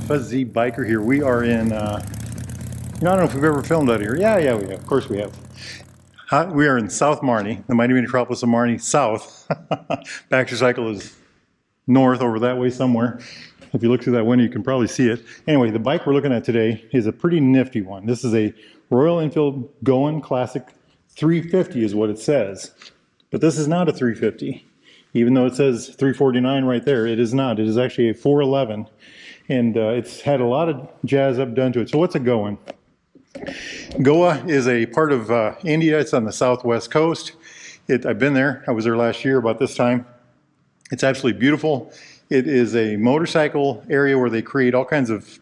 Fuzzy Biker here. We are in, I don't know if we've ever filmed out here. Yeah, we have. Of course we have. We are in South Marnie, the mighty metropolis of Marnie, south. Baxter Cycle is north over that way somewhere. If you look through that window, you can probably see it. Anyway, the bike we're looking at today is a pretty nifty one. This is a Royal Enfield Goan Classic 350 is what it says. But this is not a 350. Even though it says 349 right there, it is not. It is actually a 411. And it's had a lot of jazz up done to it. So what's a Goan? Goa is a part of India. It's on the southwest coast. I've been there. I was there last year about this time. It's absolutely beautiful. It is a motorcycle area where they create all kinds of,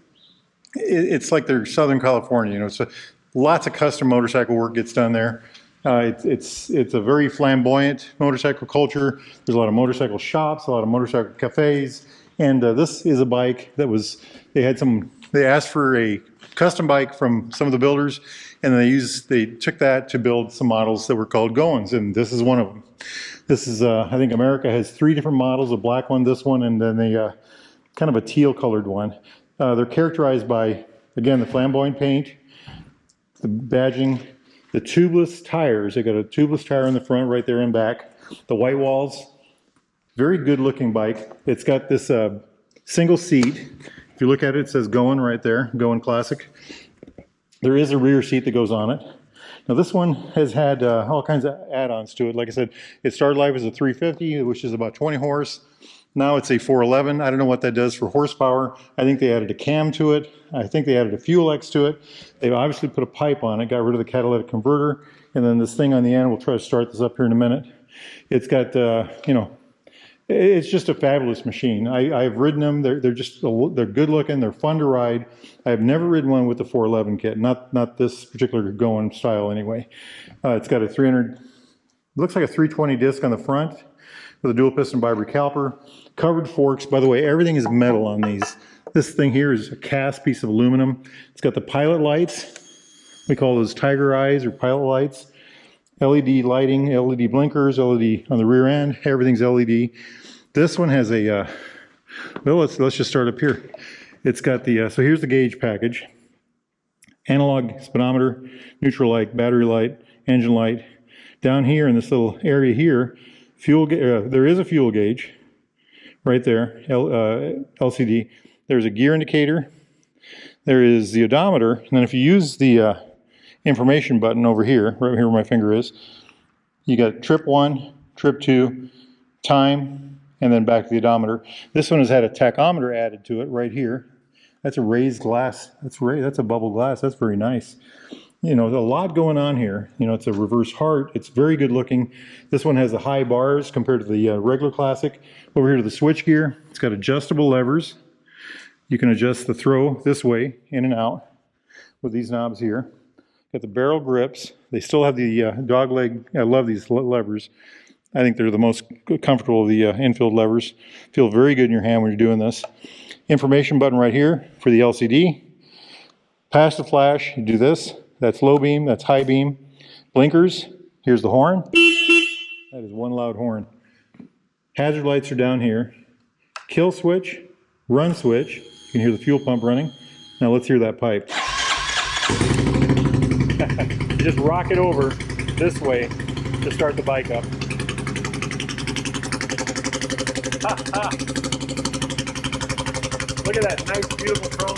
it's like they're Southern California, you know, so lots of custom motorcycle work gets done there. It's a very flamboyant motorcycle culture. There's a lot of motorcycle shops, a lot of motorcycle cafes, and this is a bike that was, they asked for a custom bike from some of the builders, and they took that to build some models that were called Goans, and this is one of them. This is, I think America has 3 different models, a black one, this one, and then a kind of a teal colored one. They're characterized by, again, the flamboyant paint, the badging, the tubeless tires. They got a tubeless tire in the front right there and back. The white walls, very good looking bike. It's got this single seat. If you look at it, it says Goan right there, Goan Classic. There is a rear seat that goes on it. Now this one has had all kinds of add-ons to it. Like I said, it started life as a 350, which is about 20 horse. Now it's a 411. I don't know what that does for horsepower. I think they added a cam to it. I think they added a fuel X to it. They obviously put a pipe on it, got rid of the catalytic converter, and then this thing on the end, we'll try to start this up here in a minute. It's got, you know, it's just a fabulous machine. I've ridden them. They're good looking. They're fun to ride. I've never ridden one with the 411 kit, not this particular Goan style anyway. It's got a 300, looks like a 320 disc on the front with a dual piston biber caliper, covered forks. By the way, everything is metal on these. This thing here is a cast piece of aluminum. It's got the pilot lights. We call those tiger eyes or pilot lights. LED lighting, LED blinkers, LED on the rear end. Everything's LED. This one has a, well, let's just start up here. It's got the, so here's the gauge package. Analog speedometer, neutral light, battery light, engine light. Down here in this little area here, there is a fuel gauge right there, LCD. There's a gear indicator. There is the odometer. And then if you use the information button over here, right here where my finger is, you got trip 1, trip 2, time, and then back to the odometer. This one has had a tachometer added to it right here. That's a raised glass. That's a bubble glass. That's very nice. You know, there's a lot going on here. You know, it's a reverse heart. It's very good looking. This one has the high bars compared to the regular Classic. Over here to the switch gear. It's got adjustable levers. You can adjust the throw this way, in and out, with these knobs here. Got the barrel grips. They still have the dog leg. I love these levers. I think they're the most comfortable of the Enfield levers. Feel very good in your hand when you're doing this. Information button right here for the LCD. Past the flash, you do this. That's low beam, that's high beam. Blinkers, here's the horn. That is one loud horn. Hazard lights are down here. Kill switch, run switch. You can hear the fuel pump running. Now let's hear that pipe. You just rock it over this way to start the bike up. Look at that nice, beautiful chrome.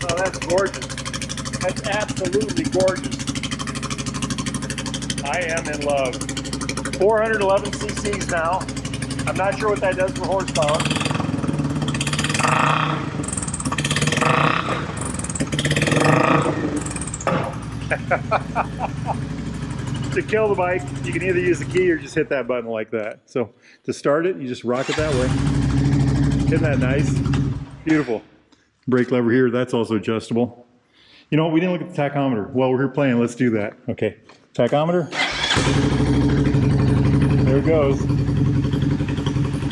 Oh, that's gorgeous. That's absolutely gorgeous. I am in love. 411 cc's now. I'm not sure what that does for horsepower. To kill the bike, you can either use the key or just hit that button like that. So to start it, you just rock it that way. Isn't that nice? Beautiful. Brake lever here, that's also adjustable. You know what, we didn't look at the tachometer. While we're here playing, let's do that. Okay, tachometer. There it goes.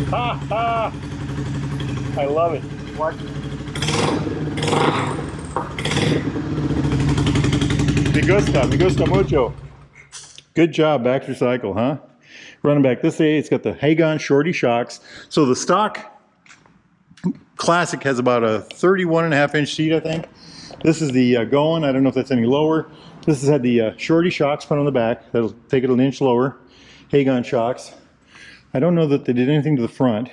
Ha ha! I love it. Watch it. Me gusta mucho. Good job, Baxter Cycle, huh? Running back this way, it's got the Hagon Shorty shocks. So the stock Classic has about a 31.5-inch seat, I think. This is the Goan. I don't know if that's any lower. This has had the shorty shocks put on the back. That'll take it an inch lower. Hagon shocks. I don't know that they did anything to the front,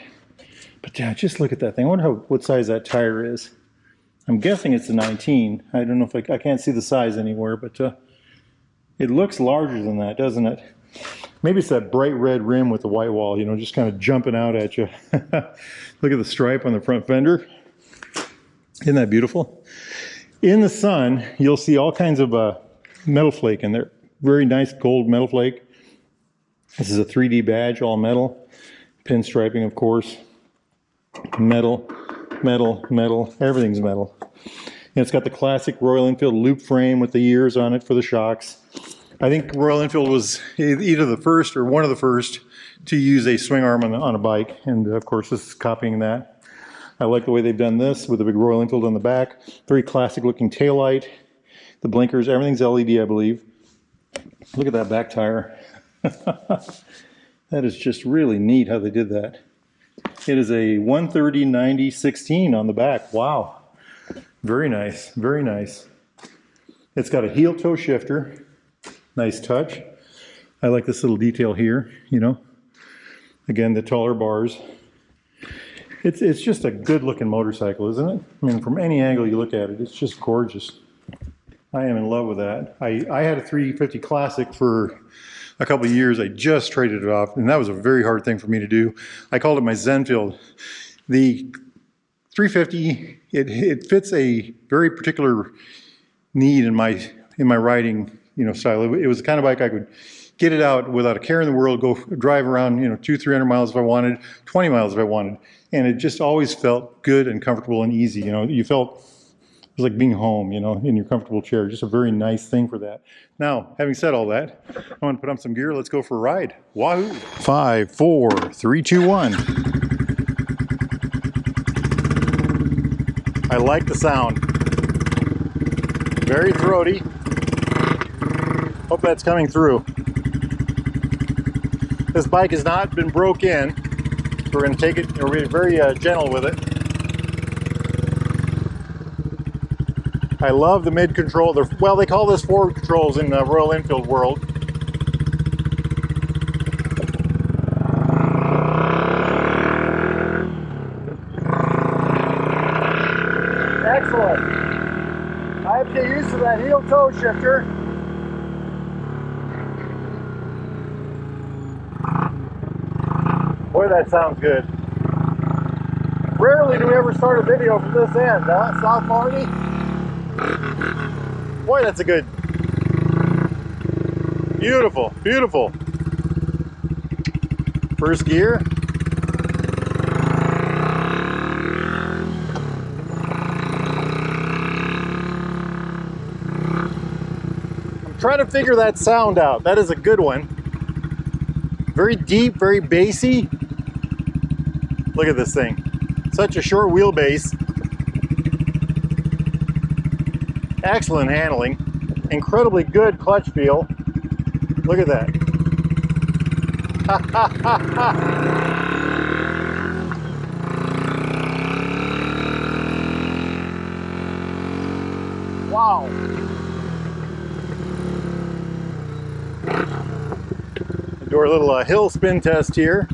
but yeah, just look at that thing. I wonder what size that tire is. I'm guessing it's a 19. I don't know if I can't see the size anywhere, but it looks larger than that, doesn't it? Maybe it's that bright red rim with the white wall, you know, just kind of jumping out at you. Look at the stripe on the front fender. Isn't that beautiful? In the sun, you'll see all kinds of metal flake in there. Very nice gold metal flake. This is a 3D badge, all metal. Pinstriping, of course. Metal, metal, metal. Everything's metal. And it's got the classic Royal Enfield loop frame with the ears on it for the shocks. I think Royal Enfield was either the first or one of the first to use a swing arm on a bike. And of course, this is copying that. I like the way they've done this with the big Royal Enfield on the back. Very classic looking taillight. The blinkers, everything's LED, I believe. Look at that back tire. That is just really neat how they did that. It is a 130/90/16 on the back. Wow. Very nice, very nice. It's got a heel toe shifter. Nice touch. I like this little detail here, you know. Again, the taller bars. It's just a good looking motorcycle, isn't it? I mean, from any angle you look at it, it's just gorgeous. I am in love with that. I had a 350 Classic for a couple of years. I just traded it off, and that was a very hard thing for me to do. I called it my Zenfield. The 350, it fits a very particular need in my riding, you know, style. It was the kind of bike I could get it out without a care in the world, go drive around, you know, 200-300 miles if I wanted, 20 miles if I wanted. And it just always felt good and comfortable and easy. You know, you felt it was like being home, you know, in your comfortable chair. Just a very nice thing for that. Now, having said all that, I want to put on some gear. Let's go for a ride. Wahoo! 5, 4, 3, 2, 1. I like the sound. Very throaty. Hope that's coming through. This bike has not been broke in. We're going to take it, we're going to be very gentle with it. I love the mid control. Well, they call this forward controls in the Royal Enfield world. Excellent. I have to get used to that heel toe shifter. Boy, that sounds good. Rarely do we ever start a video from this end, huh? South Marty? Boy, that's a good. Beautiful, beautiful. First gear. I'm trying to figure that sound out. That is a good one. Very deep, very bassy. Look at this thing. Such a short wheelbase. Excellent handling. Incredibly good clutch feel. Look at that. Wow. Do our little hill spin test here.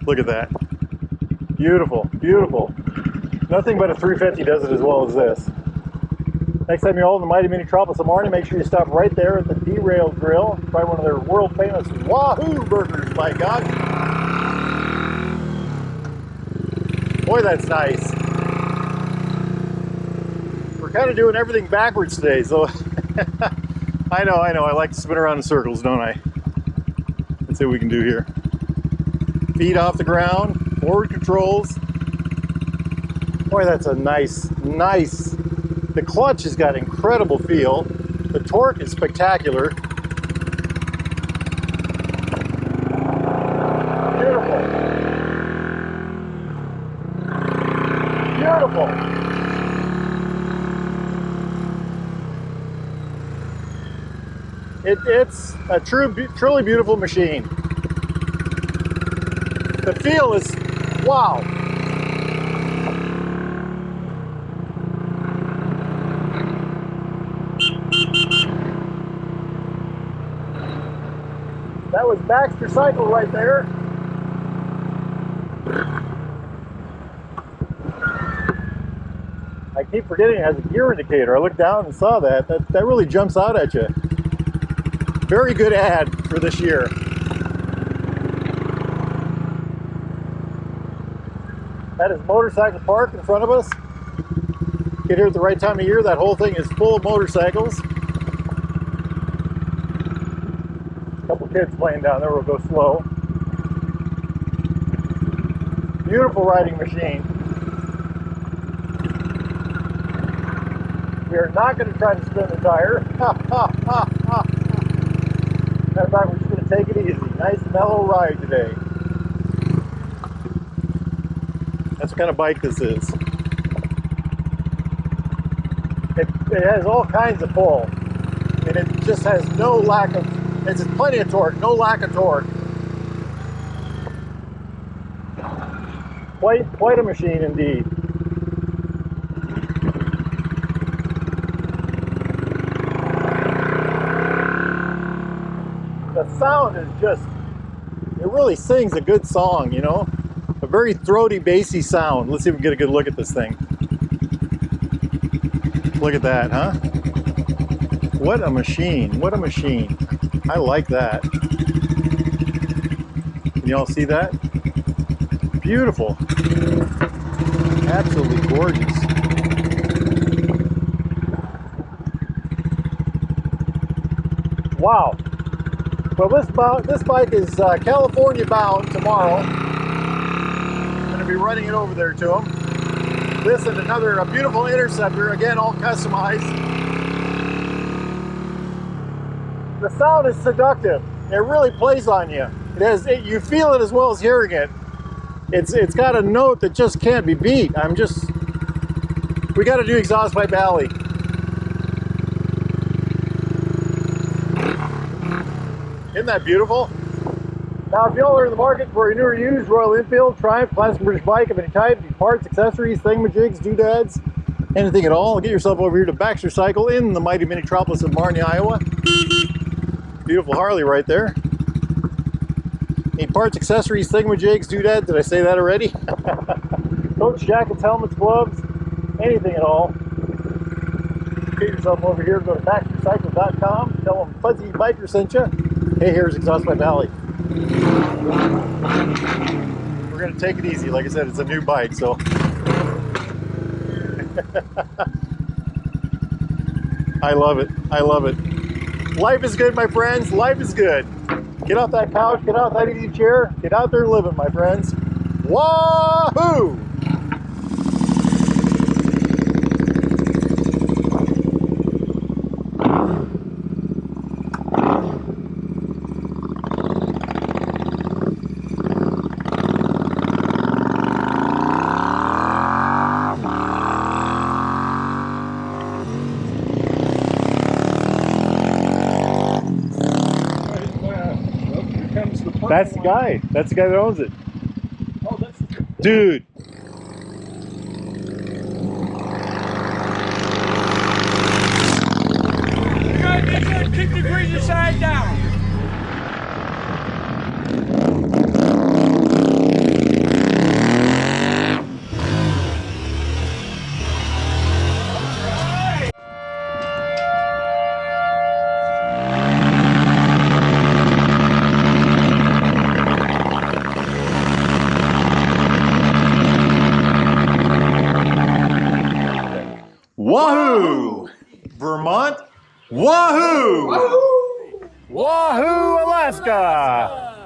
Look at that. Beautiful, beautiful. Nothing but a 350 does it as well as this. Next time you're all in the mighty metropolis of Marnie, make sure you stop right there at the Derailed Grill. Try one of their world famous Wahoo burgers, my God. Boy, that's nice. We're kind of doing everything backwards today, so I know. I like to spin around in circles, don't I? Let's see what we can do here. Feet off the ground, forward controls. Boy, that's a nice. The clutch has got incredible feel. The torque is spectacular. Beautiful. Beautiful. It's a truly beautiful machine. The feel is, wow. That was Baxter Cycle right there. I keep forgetting it has a gear indicator. I looked down and saw that. That really jumps out at you. Very good ad for this year. That is Motorcycle Park in front of us. Get here at the right time of year. That whole thing is full of motorcycles. A couple kids playing down there. We'll go slow. Beautiful riding machine. We are not going to try to spin the tire. Matter of fact, we're just going to take it easy. Nice mellow ride today. That's what kind of bike this is. It has all kinds of pull. I mean, it just has no lack of, it's plenty of torque, no lack of torque. Quite a machine indeed. The sound is just, it really sings a good song, you know? A very throaty, bassy sound. Let's see if we can get a good look at this thing. Look at that, huh? What a machine, what a machine. I like that. Can you all see that? Beautiful. Absolutely gorgeous. Wow. Well, this bike is California bound tomorrow. I'm going to be running it over there to them. This and another beautiful Interceptor, again all customized. The sound is seductive. It really plays on you. You feel it as well as hearing it. It's got a note that just can't be beat. We got to do Exhaust Pipe Alley. Isn't that beautiful? Now, if y'all are in the market for a new or used Royal Enfield, Triumph, classic British bike of any type, parts, accessories, thingamajigs, doodads, anything at all, get yourself over here to Baxter Cycle in the mighty metropolis of Marnie, Iowa. Beautiful Harley right there. Need parts, accessories, thingamajigs, doodads. Did I say that already? Coats, jackets, helmets, gloves, anything at all. Get yourself over here, go to BaxterCycle.com, tell them Fuzzy Biker sent you. Hey, here's Exhaust Pipe Alley. We're going to take it easy. Like I said, it's a new bike, so. I love it. I love it. Life is good, my friends. Life is good. Get off that couch, get off that easy chair, get out there and live it, my friends. Wahoo! That's the guy. That's the guy that owns it. Oh, that's dude. You gotta keep the greasy side down. Wahoo! Vermont. Wahoo! Wahoo! Wahoo, Alaska!